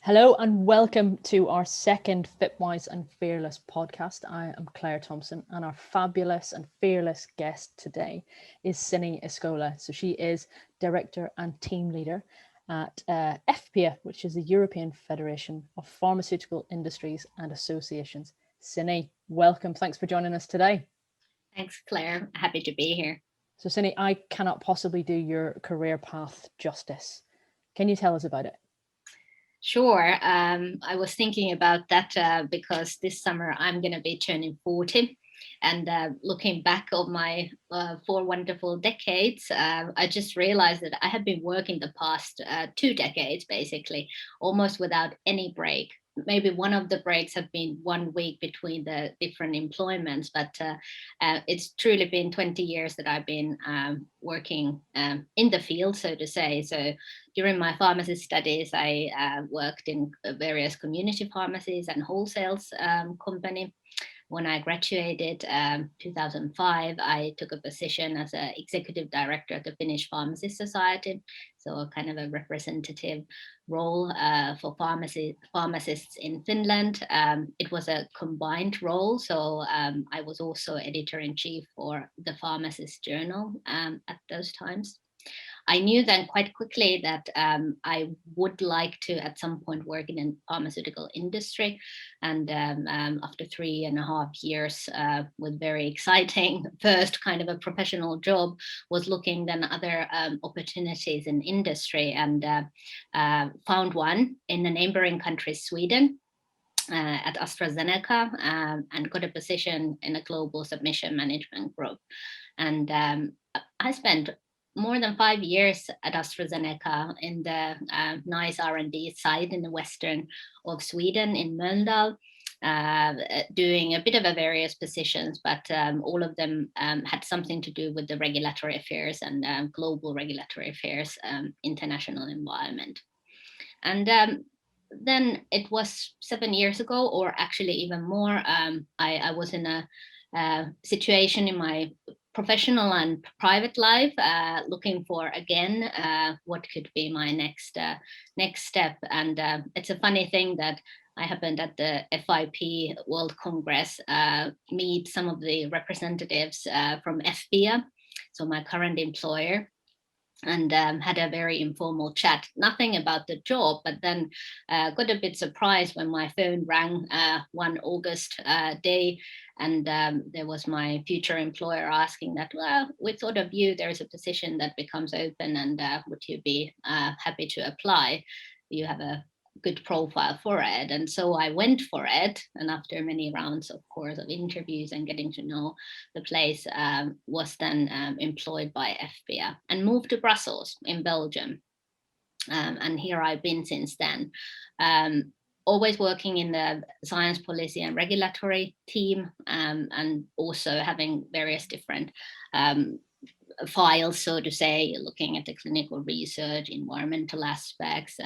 Hello and welcome to our second FIPWiSE and Fearless podcast. I am Claire Thompson and our fabulous and fearless guest today is Sini Eskola. So she is Director and Team Leader at FPA, which is the European Federation of Pharmaceutical Industries and Associations. Sini, welcome. Thanks for joining us today. Thanks, Claire. Happy to be here. So Sini, I cannot possibly do your career path justice. Can you tell us about it? Sure. I was thinking about that because this summer I'm going to be turning 40. And looking back on my 4 wonderful decades, I just realized that I have been working the past 2 decades, basically, almost without any break. Maybe one of the breaks have been 1 week between the different employments, but it's truly been 20 years that I've been working in the field, so to say. So during my pharmacy studies, I worked in various community pharmacies and wholesales company. When I graduated 2005, I took a position as an executive director at the Finnish Pharmacy Society, so a kind of a representative role for pharmacists in Finland. It was a combined role, so I was also editor-in-chief for the Pharmacist Journal at those times. I knew then quite quickly that I would like to at some point work in a pharmaceutical industry. And after 3.5 years with very exciting first kind of a professional job, was looking then other opportunities in industry and found one in the neighboring country, Sweden. At AstraZeneca and got a position in a global submission management group. And I spent more than 5 years at AstraZeneca in the nice R&D site in the western of Sweden in Mölndal, doing a bit of a various positions, but all of them had something to do with the regulatory affairs and global regulatory affairs, international environment. And then it was 7 years ago, or actually even more, I was in a situation in my professional and private life, looking for again what could be my next step. And it's a funny thing that I happened at the FIP World Congress meet some of the representatives from FBA, so my current employer, and had a very informal chat, nothing about the job, but then got a bit surprised when my phone rang one August day, and there was my future employer asking that, well, we thought of you, there's a position that becomes open, and would you be happy to apply? You have a good profile for it. And so I went for it, and after many rounds, of course, of interviews and getting to know the place, was then employed by FBA and moved to Brussels in Belgium. And here I've been since then. Always working in the science policy and regulatory team, and also having various different files, so to say, looking at the clinical research, environmental aspects,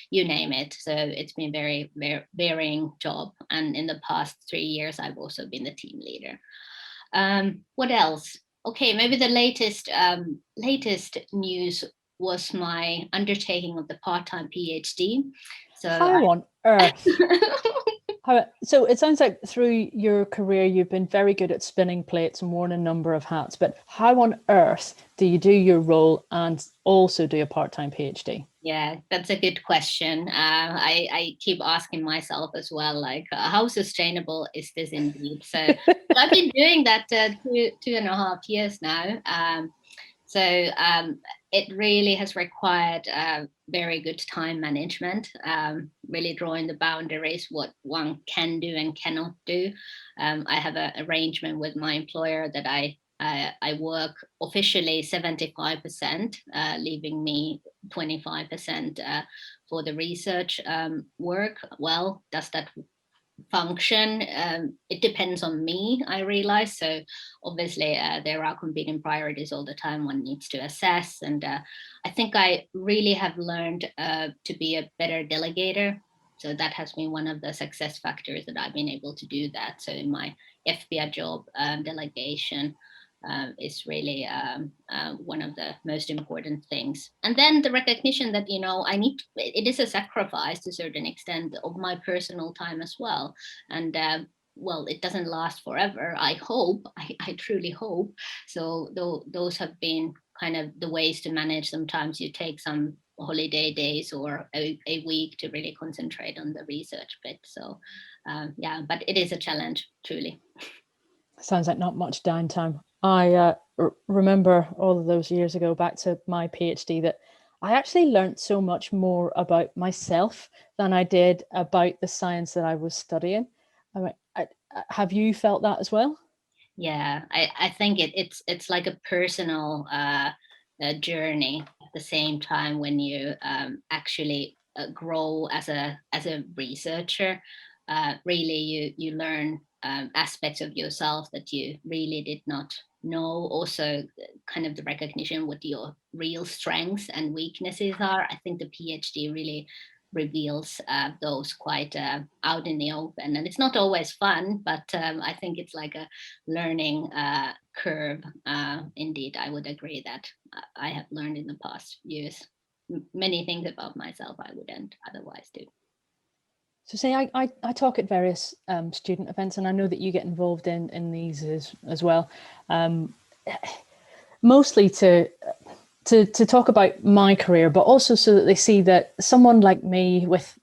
you name it. So it's been very, very varying job. And in the past 3 years, I've also been the team leader. What else? Okay, maybe the latest news was my undertaking of the part-time PhD. So How on earth? So it sounds like through your career, you've been very good at spinning plates and worn a number of hats, but how on earth do you do your role and also do a part-time PhD? Yeah, that's a good question. I keep asking myself as well, like, how sustainable is this indeed? So I've been doing that 2.5 years now. So it really has required very good time management, really drawing the boundaries, what one can do and cannot do. I have an arrangement with my employer that I work officially 75%, leaving me 25% for the research work. Well, does that function? It depends on me, I realize. So obviously there are competing priorities all the time one needs to assess. And I think I really have learned to be a better delegator. So that has been one of the success factors that I've been able to do that. So in my FBA job, delegation, is really one of the most important things. And then the recognition that, it is a sacrifice to a certain extent of my personal time as well. And well, it doesn't last forever. I hope, I truly hope. So those have been kind of the ways to manage. Sometimes you take some holiday days or a week to really concentrate on the research bit. So yeah, but it is a challenge, truly. Sounds like not much downtime. I remember all of those years ago, back to my PhD, that I actually learned so much more about myself than I did about the science that I was studying. I mean, have you felt that as well? Yeah, I think it's like a personal journey at the same time when you actually grow as a researcher. Really, you learn aspects of yourself that you really did not know. Also, kind of the recognition what your real strengths and weaknesses are. I think the PhD really reveals those quite out in the open, and it's not always fun, but I think it's like a learning curve. Indeed, I would agree that I have learned in the past years many things about myself I wouldn't otherwise do. So say I talk at various student events, and I know that you get involved in these as well, mostly to talk about my career, but also so that they see that someone like me with,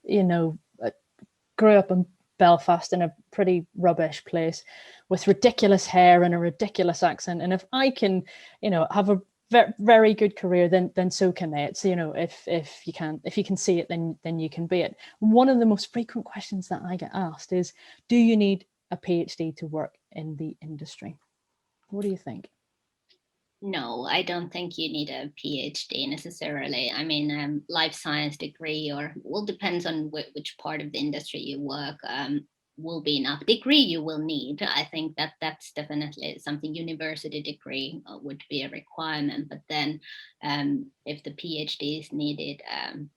grew up in Belfast in a pretty rubbish place with ridiculous hair and a ridiculous accent. And if I can, have a very good career, then so can they. It's, if you can see it, then you can be it. One of the most frequent questions that I get asked is, do you need a PhD to work in the industry? What do you think? No, I don't think you need a PhD necessarily. I mean, life science degree, or well, depends on which part of the industry you work. Will be enough. Degree you will need. I think that that's definitely something. University degree would be a requirement, but then if the PhD is needed,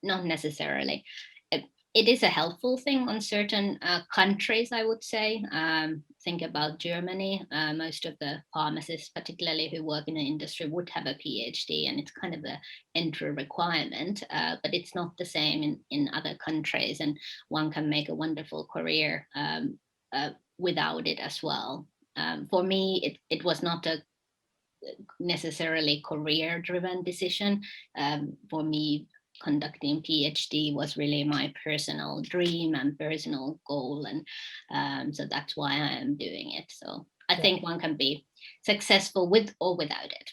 not necessarily. It, it is a helpful thing on certain countries, I would say. Think about Germany. Most of the pharmacists, particularly who work in the industry, would have a PhD, and it's kind of the entry requirement. But it's not the same in other countries, and one can make a wonderful career without it as well. For me, it was not a necessarily career-driven decision. For me, conducting PhD was really my personal dream and personal goal, and so that's why I am doing it. So I think one can be successful with or without it.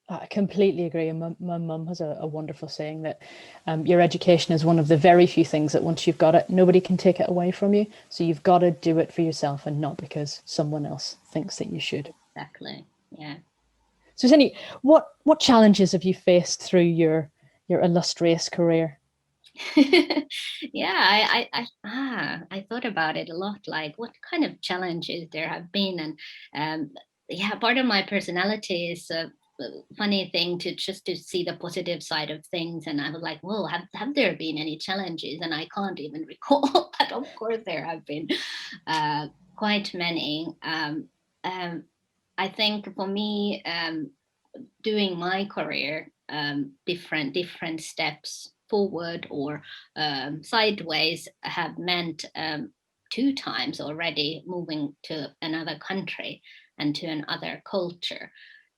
I completely agree. And my mum has a wonderful saying that your education is one of the very few things that once you've got it, nobody can take it away from you. So you've got to do it for yourself and not because someone else thinks that you should. Exactly. Yeah. So, Sini, what challenges have you faced through your illustrious career? Yeah, I thought about it a lot. Like, what kind of challenges there have been, and yeah, part of my personality is a funny thing to just to see the positive side of things. And I was like, well, have there been any challenges? And I can't even recall, but of course there have been quite many. I think for me, doing my career, different steps forward or sideways have meant two times already moving to another country and to another culture.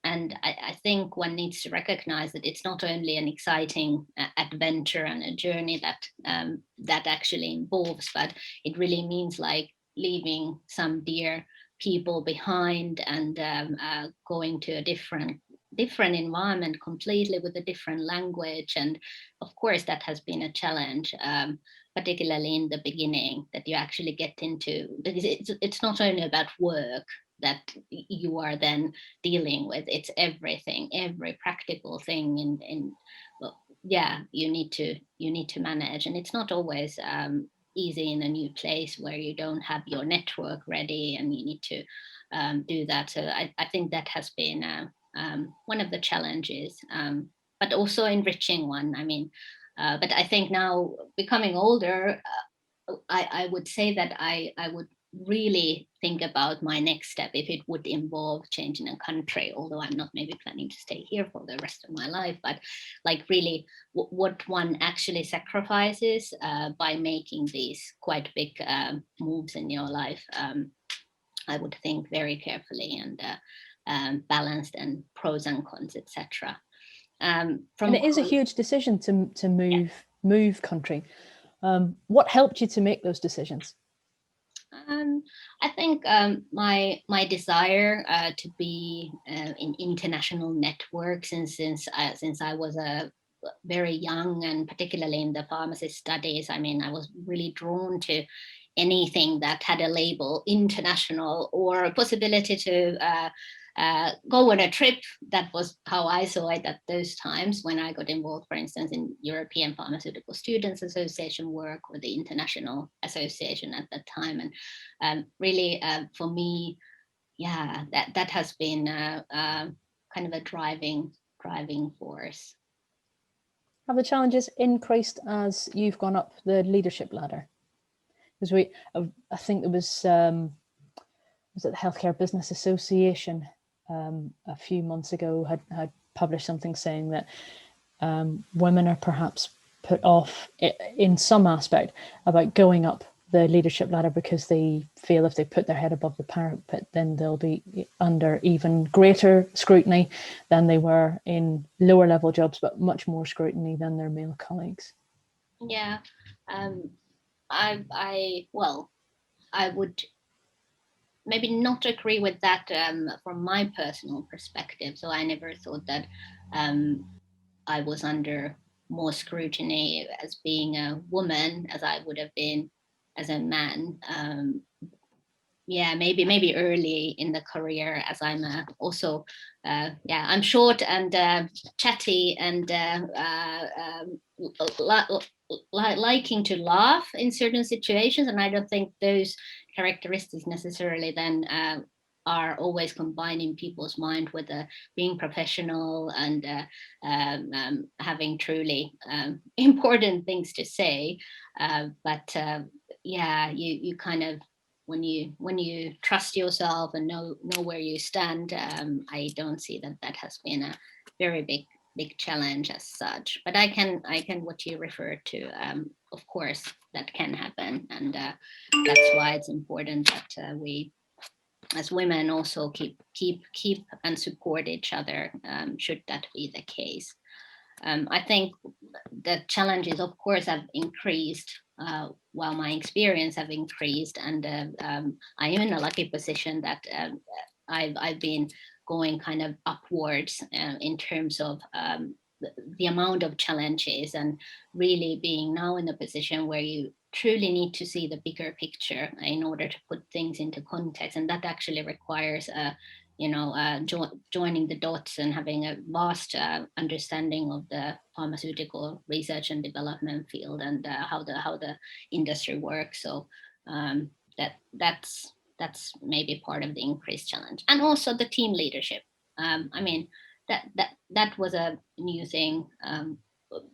And I think one needs to recognize that it's not only an exciting adventure and a journey that actually involves, but it really means like leaving some dear people behind and going to a different environment completely with a different language. And of course that has been a challenge, particularly in the beginning, that you actually get into, because it's not only about work that you are then dealing with, it's everything, every practical thing in well, yeah, you need to manage, and it's not always easy in a new place where you don't have your network ready and you need to do that. So I think that has been one of the challenges, but also enriching one. I mean, but I think now becoming older, I would say that I would really think about my next step if it would involve changing a country, although I'm not maybe planning to stay here for the rest of my life, but like really what one actually sacrifices by making these quite big moves in your life. I would think very carefully and balanced and pros and cons, etc. And it is a huge decision to move country. What helped you to make those decisions? I think my desire to be in international networks, and since I was a very young, and particularly in the pharmacy studies, I mean, I was really drawn to anything that had a label international or a possibility to go on a trip. That was how I saw it at those times when I got involved, for instance, in European Pharmaceutical Students Association work or the International Association at that time. And really, for me, yeah, that has been kind of a driving force. Have the challenges increased as you've gone up the leadership ladder? Because I think there was it the Healthcare Business Association a few months ago had published something saying that women are perhaps put off in some aspect about going up the leadership ladder because they feel if they put their head above the parapet, then they'll be under even greater scrutiny than they were in lower level jobs, but much more scrutiny than their male colleagues. Yeah, I would maybe not agree with that from my personal perspective. So I never thought that I was under more scrutiny as being a woman as I would have been as a man. Yeah, maybe early in the career, as I'm also I'm short and chatty and liking to laugh in certain situations, and I don't think those characteristics necessarily then are always combined in people's mind with being professional and having truly important things to say. But yeah, you kind of, when you trust yourself and know where you stand, I don't see that has been a very big challenge as such. But I can what you referred to, of course, that can happen, and that's why it's important that we as women also keep and support each other, should that be the case. I think the challenges, of course, have increased while my experience have increased, and I am in a lucky position that I've been going kind of upwards in terms of the amount of challenges, and really being now in a position where you truly need to see the bigger picture in order to put things into context, and that actually requires joining the dots and having a vast understanding of the pharmaceutical research and development field, and how the industry works. So that's maybe part of the increased challenge, and also the team leadership. I mean, that was a new thing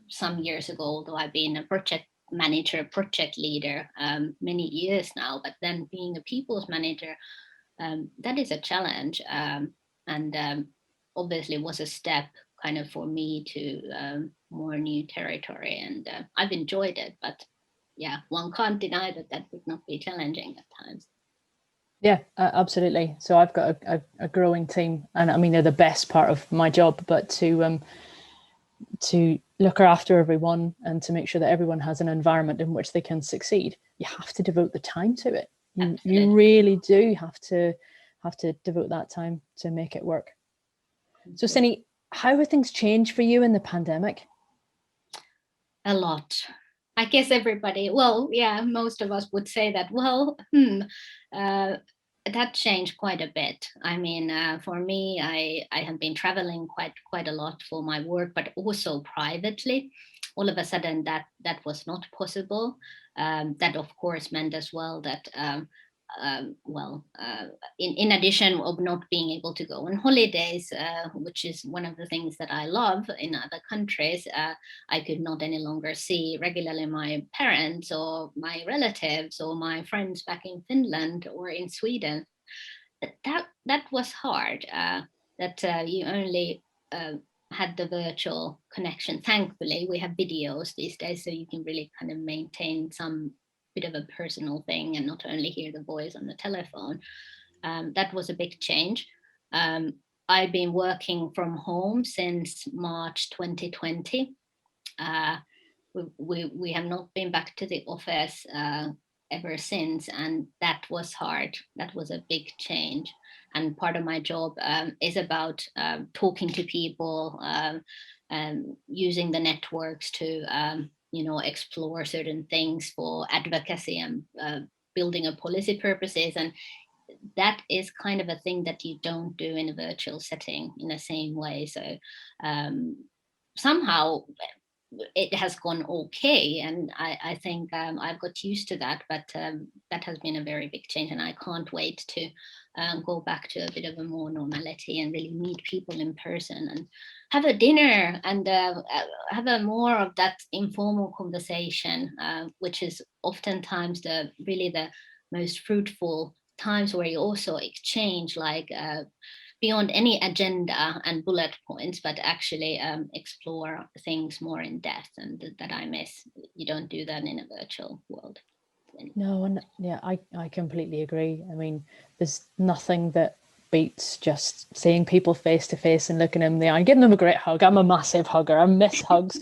some years ago, although I've been a project manager, project leader many years now, but then being a people's manager, that is a challenge, and obviously was a step kind of for me to more new territory, and I've enjoyed it. But yeah, one can't deny that would not be challenging at times. Yeah, absolutely. So I've got a growing team, and I mean, they're the best part of my job, but to look after everyone and to make sure that everyone has an environment in which they can succeed, you have to devote the time to it. You really do have to devote that time to make it work. So Sini, how have things changed for you in the pandemic? A lot. I guess everybody, well, yeah, most of us would say that, well, that changed quite a bit. I mean, for me, I have been traveling quite a lot for my work, but also privately. All of a sudden that was not possible. That of course meant as well that in addition of not being able to go on holidays, which is one of the things that I love in other countries, I could not any longer see regularly my parents or my relatives or my friends back in Finland or in Sweden. That was hard. That you only had the virtual connection. Thankfully, we have videos these days, so you can really kind of maintain some bit of a personal thing and not only hear the voice on the telephone. That was a big change. I've been working from home since March 2020. We have not been back to the office ever since, and that was hard. That was a big change. And part of my job is about talking to people, using the networks to explore certain things for advocacy and building of policy purposes. And that is kind of a thing that you don't do in a virtual setting in the same way. So somehow it has gone okay, and I think I've got used to that, but that has been a very big change, and I can't wait to go back to a bit of a more normality and really meet people in person and have a dinner and have a more of that informal conversation, which is oftentimes the most fruitful times, where you also exchange like beyond any agenda and bullet points, but actually explore things more in depth, and that I miss. You don't do that in a virtual world anymore. No, and yeah, I completely agree. I mean, there's nothing that beats just seeing people face to face and looking them in the eye, giving them a great hug. I'm a massive hugger. I miss hugs.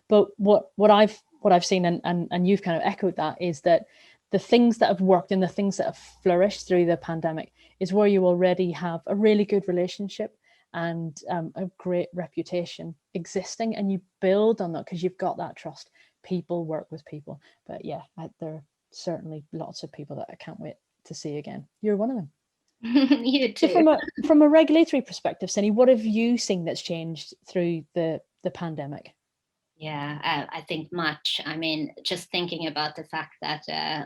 But what I've seen, and you've kind of echoed that, is that the things that have worked and the things that have flourished through the pandemic is where you already have a really good relationship and a great reputation existing, and you build on that because you've got that trust. People work with people. But yeah, there are certainly lots of people that I can't wait to see again. You're one of them. You too. So from a regulatory perspective, Sini, what have you seen that's changed through the pandemic? Yeah, I think much. I mean, just thinking about the fact that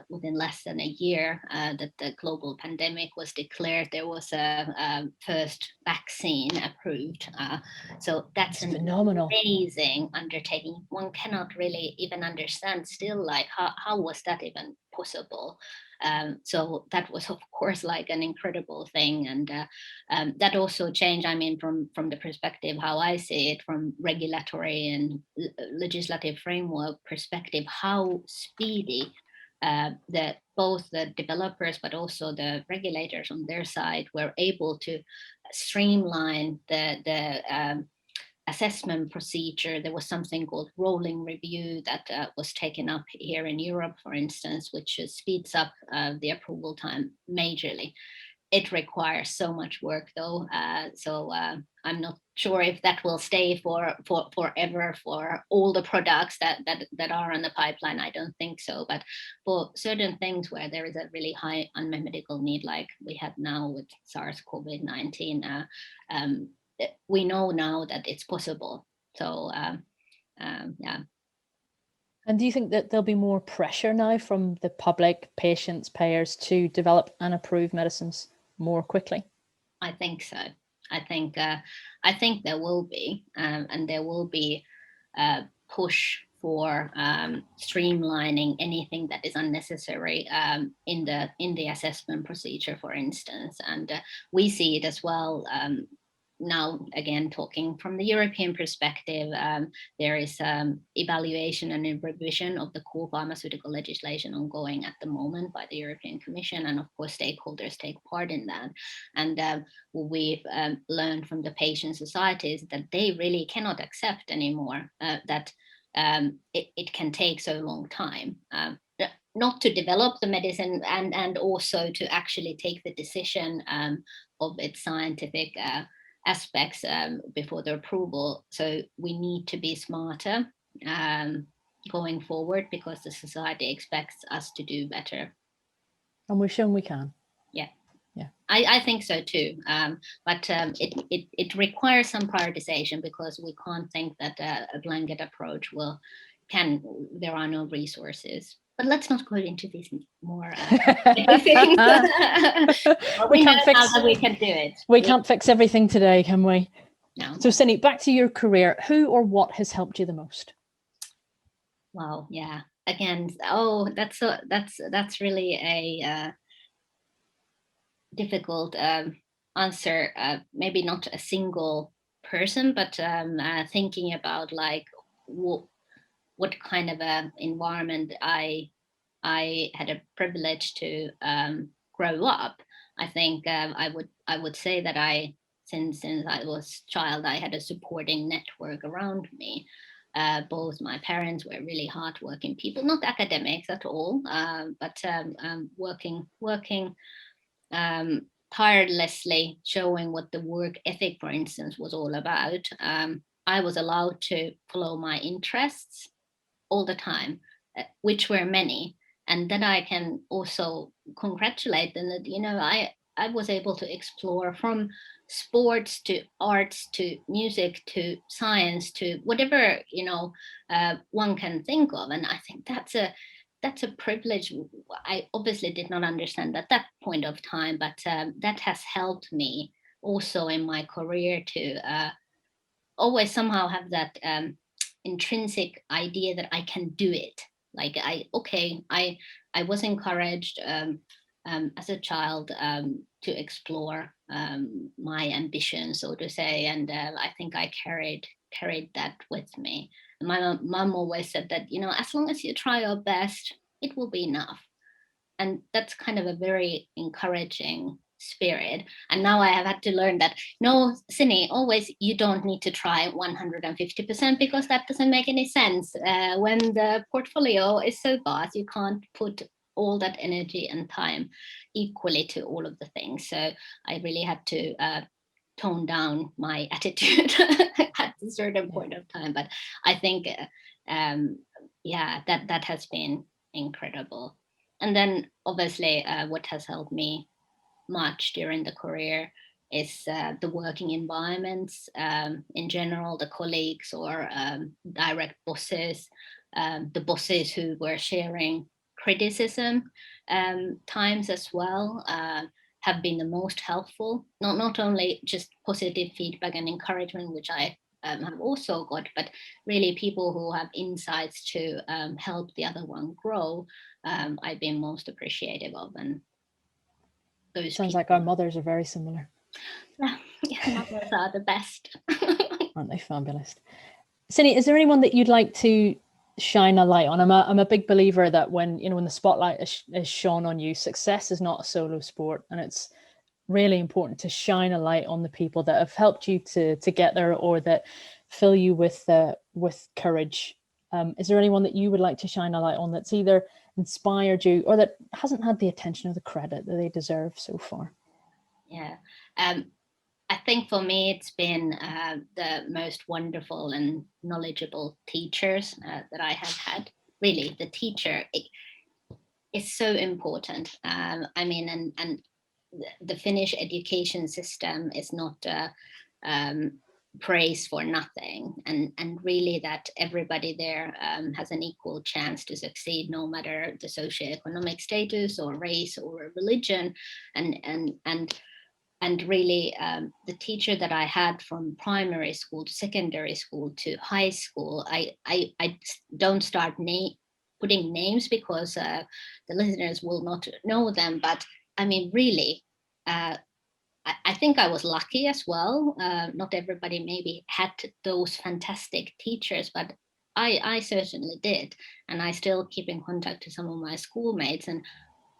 within less than a year that the global pandemic was declared, there was a first vaccine approved. So that's an Phenomenal. amazing undertaking. One cannot really even understand still, like, how was that even possible? So that was, of course, like an incredible thing. And that also changed, I mean, from the perspective how I see it, from regulatory and legislative framework perspective, how speedy both the developers but also the regulators on their side were able to streamline the assessment procedure. There was something called rolling review that was taken up here in Europe, for instance, which speeds up the approval time majorly. It requires so much work, though, so I'm not sure if that will stay for forever for all the products that are on the pipeline. I don't think so, but for certain things where there is a really high unmet medical need, like we have now with SARS-CoV-19, we know now that it's possible. So yeah. And do you think that there'll be more pressure now from the public, patients, payers to develop and approve medicines more quickly? I think so. I think there will be, and there will be a push for streamlining anything that is unnecessary in the assessment procedure, for instance. And we see it as well. Now, again, talking from the European perspective, there is evaluation and revision of the core pharmaceutical legislation ongoing at the moment by the European Commission, and of course stakeholders take part in that. And what we've learned from the patient societies that they really cannot accept anymore that it can take so long time. Not to develop the medicine and also to actually take the decision of its scientific aspects before the approval. So we need to be smarter going forward, because the society expects us to do better. And we've shown we can. Yeah. Yeah. I think so too. But it requires some prioritization, because we can't think that a blanket approach there are no resources. But let's not go into these more things. We know can't fix. how that we can do it. We can't fix everything today, can we? No. So, Sini, back to your career. Who or what has helped you the most? Wow. Yeah. Again. That's really a difficult answer. Maybe not a single person, but thinking about like what kind of a environment I had a privilege to grow up. I think I would say that since I was a child, I had a supporting network around me. Both my parents were really hardworking people, not academics at all, but working tirelessly, showing what the work ethic, for instance, was all about. I was allowed to follow my interests all the time, which were many. And then I can also congratulate them that, I was able to explore from sports to arts to music to science to whatever, one can think of. And I think that's a privilege. I obviously did not understand at that point of time, but that has helped me also in my career to always somehow have that intrinsic idea that I can do it. Like I was encouraged as a child to explore my ambition, so to say, and I think I carried that with me. My mom always said that, as long as you try your best, it will be enough. And that's kind of a very encouraging spirit. And now I have had to learn that, no, Sini, always you don't need to try 150% because that doesn't make any sense. When the portfolio is so vast, you can't put all that energy and time equally to all of the things. So I really had to tone down my attitude at a certain point of time. But I think, that has been incredible. And then obviously what has helped me much during the career is the working environments in general, the colleagues or direct bosses, the bosses who were sharing criticism times as well have been the most helpful. Not only just positive feedback and encouragement, which I have also got, but really people who have insights to help the other one grow. I've been most appreciative of. And those Sounds people, like our mothers are very similar. Yeah, mothers are the best. Aren't they fabulous? Sini, is there anyone that you'd like to shine a light on? I'm a big believer that when the spotlight is shone on you, success is not a solo sport, and it's really important to shine a light on the people that have helped you to get there, or that fill you with courage. Is there anyone that you would like to shine a light on that's either inspired you or that hasn't had the attention or the credit that they deserve so far? Yeah. I think for me, it's been the most wonderful and knowledgeable teachers that I have had. Really, the teacher is so important. I mean, and the Finnish education system is not praised for nothing, and really that everybody there has an equal chance to succeed, no matter the socioeconomic status or race or religion, and really the teacher that I had from primary school to secondary school to high school, I don't start putting names because the listeners will not know them, but I mean really I think I was lucky as well. Not everybody maybe had those fantastic teachers, but I certainly did, and I still keep in contact to some of my schoolmates, and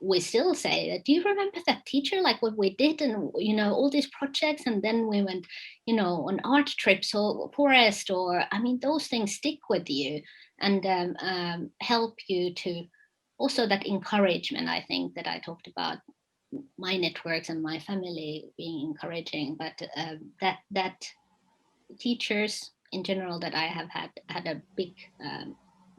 we still say that, do you remember that teacher, like what we did, and all these projects, and then we went on art trips or forest, or I mean those things stick with you and help you to also that encouragement. I think that I talked about my networks and my family being encouraging, but that teachers in general that I have had a big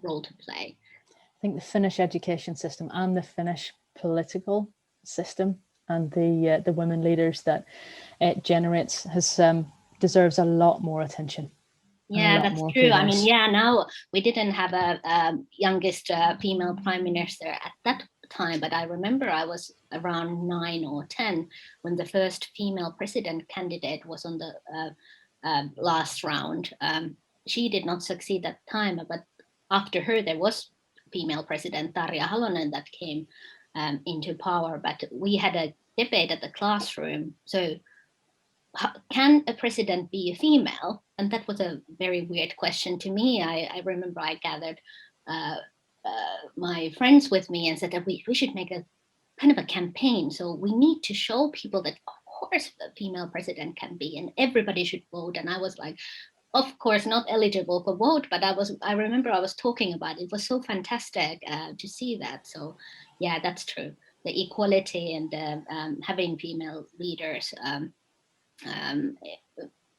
role to play. I think the Finnish education system and the Finnish political system and the women leaders that it generates deserves a lot more attention. Yeah, that's true. I mean, yeah, now we didn't have a youngest female prime minister at that time, but I remember I was around 9 or 10 when the first female president candidate was on the last round. She did not succeed at the time, but after her there was female president Tarja Halonen that came into power. But we had a debate at the classroom. So can a president be a female? And that was a very weird question to me. I remember I gathered my friends with me and said that we should make a kind of a campaign. So we need to show people that, of course, a female president can be, and everybody should vote. And I was like, of course, not eligible for vote, but I remember I was talking about it. It was so fantastic to see that. So yeah, that's true. The equality and having female leaders,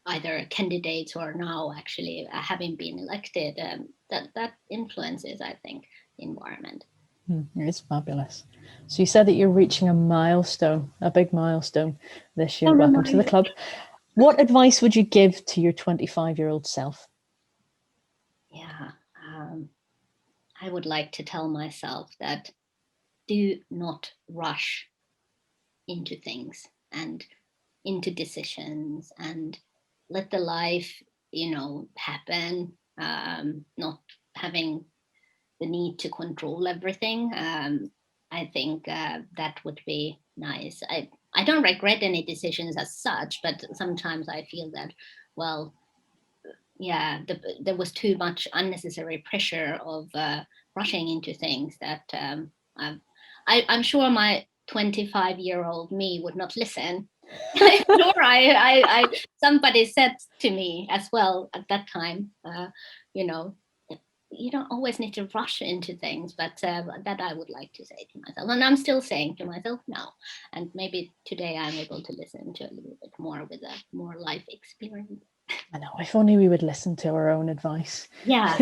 either candidates or now actually having been elected, that influences, I think, the environment. It's fabulous. So you said that you're reaching a milestone, a big milestone this year. Welcome to the club. What advice would you give to your 25-year-old self? Yeah, I would like to tell myself that do not rush into things and into decisions, and let the life, happen, not having the need to control everything. I think that would be nice. I don't regret any decisions as such, but sometimes I feel that, well, yeah, there was too much unnecessary pressure of rushing into things that I'm sure my 25-year-old me would not listen. Nor somebody said to me as well at that time, you don't always need to rush into things, but that I would like to say to myself, and I'm still saying to myself now. And maybe today I'm able to listen to a little bit more with a more life experience. I know, if only we would listen to our own advice. Yeah.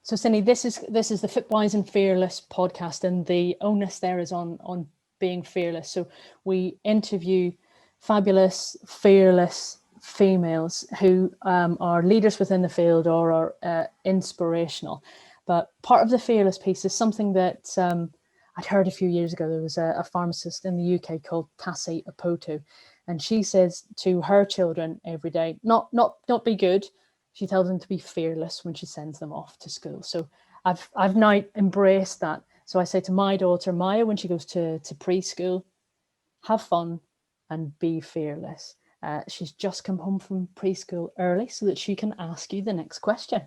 So Sini, this is the FIPWiSE and Fearless podcast, and the onus there is on being fearless. So we interview fabulous, fearless females who are leaders within the field or are inspirational. But part of the fearless piece is something that I'd heard a few years ago. There was a pharmacist in the UK called Tassie Apoto, and she says to her children every day, not be good. She tells them to be fearless when she sends them off to school. So I've now embraced that. So I say to my daughter Maya when she goes to preschool, have fun and be fearless. She's just come home from preschool early so that she can ask you the next question.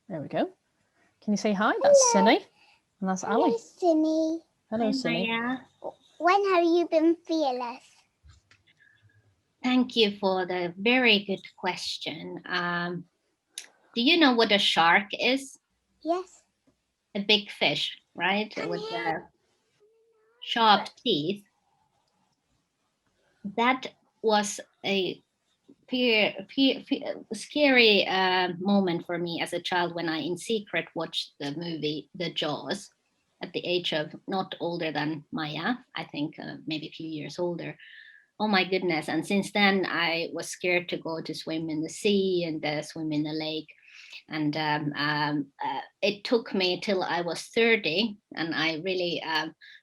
There we go. Can you say hi? That's Sini. And that's Ali. Sini. Hello, Sini. Maya. When have you been fearless? Thank you for the very good question. Do you know what a shark is? Yes. A big fish, right? With sharp teeth. That was a scary moment for me as a child when I in secret watched the movie The Jaws at the age of not older than Maya, I think maybe a few years older. Oh my goodness. And since then I was scared to go to swim in the sea and swim in the lake. And it took me till I was 30, and I really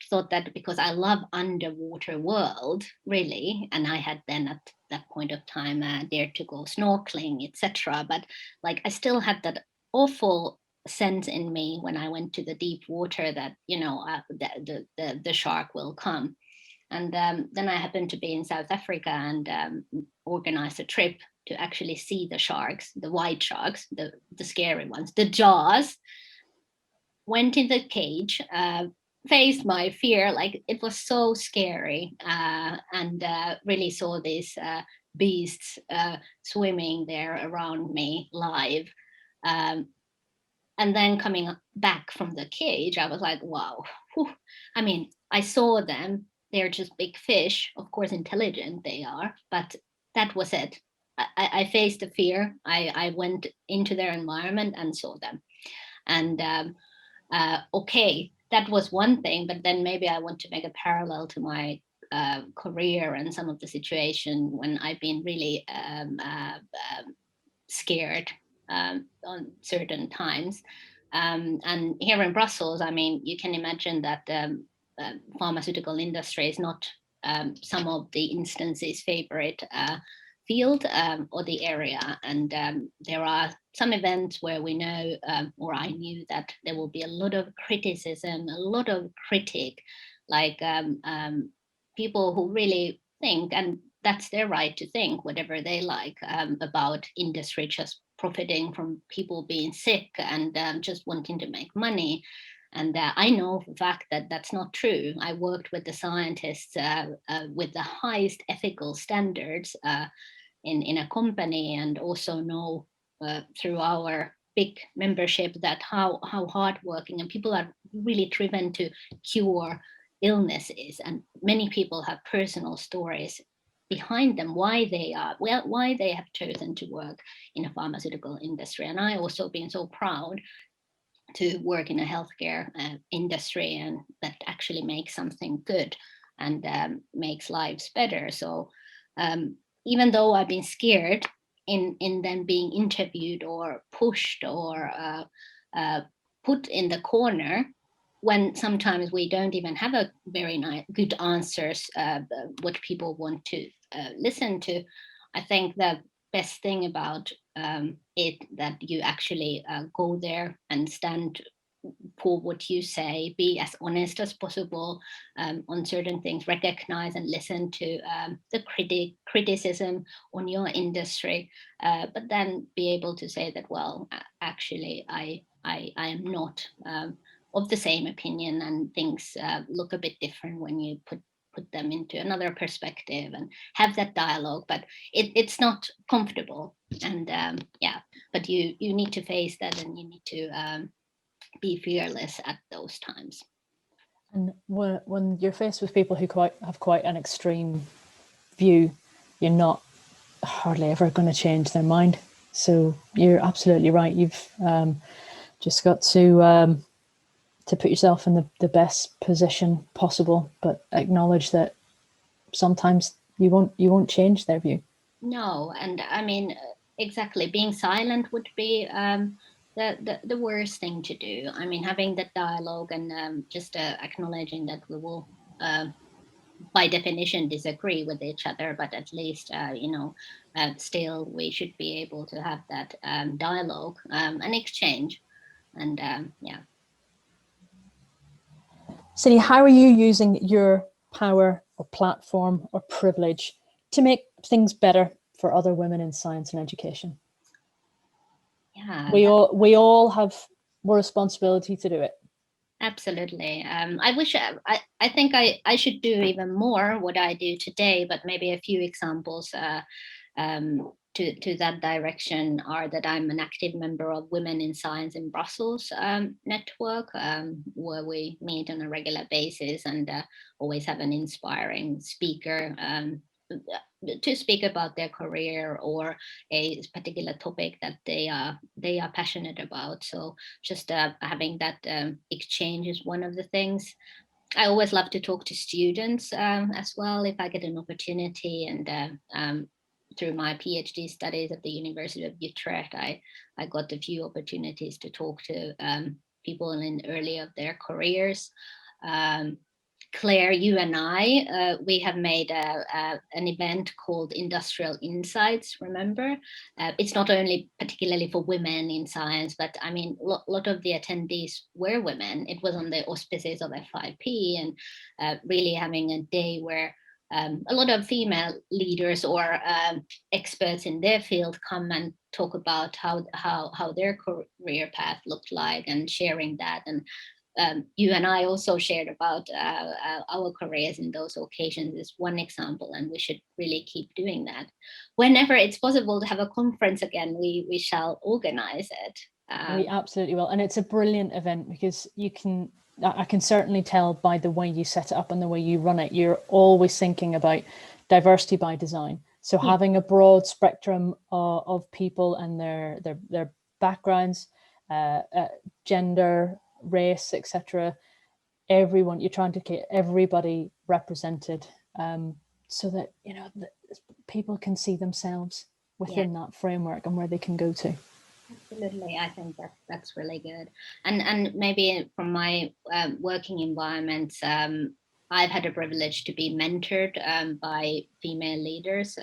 thought that because I love underwater world, really, and I had then at that point of time dared to go snorkeling, etc. But like I still had that awful sense in me when I went to the deep water that the shark will come. And then I happened to be in South Africa and organized a trip to actually see the sharks, the white sharks, the scary ones, the jaws. Went in the cage, faced my fear, like it was so scary, and really saw these beasts swimming there around me live. And then coming back from the cage, I was like, wow. Whew. I mean, I saw them. They're just big fish. Of course, intelligent they are, but that was it. I faced the fear. I went into their environment and saw them. And okay, that was one thing, but then maybe I want to make a parallel to my career and some of the situation when I've been really scared on certain times. And here in Brussels, I mean, you can imagine that pharmaceutical industry is not some of the instances favorite field or the area. And there are some events where we know, or I knew that there will be a lot of criticism, a lot of critique, like people who really think, and that's their right to think whatever they like about industry just profiting from people being sick and just wanting to make money. And I know for a fact that that's not true. I worked with the scientists with the highest ethical standards in a company, and also know through our big membership that how hardworking and people are really driven to cure illnesses. And many people have personal stories behind them why they have chosen to work in a pharmaceutical industry. And I also been so proud to work in a healthcare industry, and that actually makes something good and makes lives better. So even though I've been scared in them being interviewed or pushed or put in the corner, when sometimes we don't even have a very good answers what people want to listen to, I think the best thing about it that you actually go there and stand for what you say, be as honest as possible on certain things, recognize and listen to the criticism on your industry, but then be able to say that, well, actually, I am not of the same opinion, and things look a bit different when you put them into another perspective and have that dialogue. But it's not comfortable, and but you need to face that, and you need to be fearless at those times. And when you're faced with people who have quite an extreme view, you're not hardly ever going to change their mind. So you're absolutely right. You've just got to put yourself in the best position possible, but acknowledge that sometimes you won't change their view. No, and I mean, exactly, being silent would be the worst thing to do. I mean, having that dialogue and just acknowledging that we will, by definition, disagree with each other, but at least, still we should be able to have that dialogue and exchange. And Sini, how are you using your power or platform or privilege to make things better for other women in science and education? Yeah, we all have a responsibility to do it. Absolutely. I wish I think I should do even more what I do today, but maybe a few examples to that direction are that I'm an active member of Women in Science in Brussels network, where we meet on a regular basis and always have an inspiring speaker to speak about their career or a particular topic that they are passionate about. So just having that exchange is one of the things. I always love to talk to students as well if I get an opportunity, and through my PhD studies at the University of Utrecht, I got a few opportunities to talk to people in early of their careers. Claire, you and I, we have made an event called Industrial Insights, remember? It's not only particularly for women in science, but I mean, a lot of the attendees were women. It was on the auspices of FIP, and really having a day where a lot of female leaders or experts in their field come and talk about how their career path looked like, and sharing that. And you and I also shared about our careers in those occasions is one example, and we should really keep doing that. Whenever it's possible to have a conference again, we shall organize it. We absolutely will, and it's a brilliant event because I can certainly tell by the way you set it up and the way you run it, you're always thinking about diversity by design. So having a broad spectrum of people and their backgrounds, gender, race, etc. Everyone, you're trying to get everybody represented so that, you know, people can see themselves within that framework and where they can go to. Absolutely, I think that's really good. And maybe from my working environments, I've had a privilege to be mentored by female leaders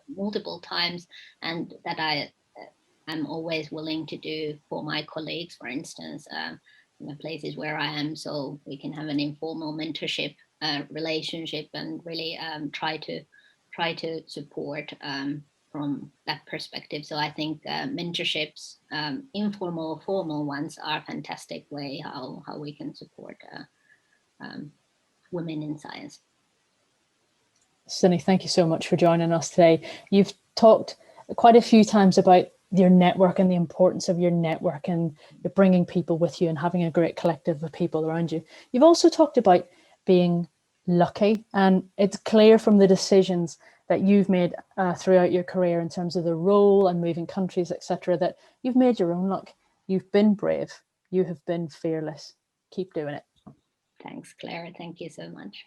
multiple times, and that I'm always willing to do for my colleagues, for instance, in the places where I am, so we can have an informal mentorship relationship and really try to support from that perspective. So I think mentorships, informal, formal ones, are a fantastic way how we can support women in science. Sini, thank you so much for joining us today. You've talked quite a few times about your network and the importance of your network and you're bringing people with you and having a great collective of people around you. You've also talked about being lucky, and it's clear from the decisions that you've made throughout your career in terms of the role and moving countries, etc., that you've made your own luck. You've been brave. You have been fearless. Keep doing it. Thanks, Claire. Thank you so much.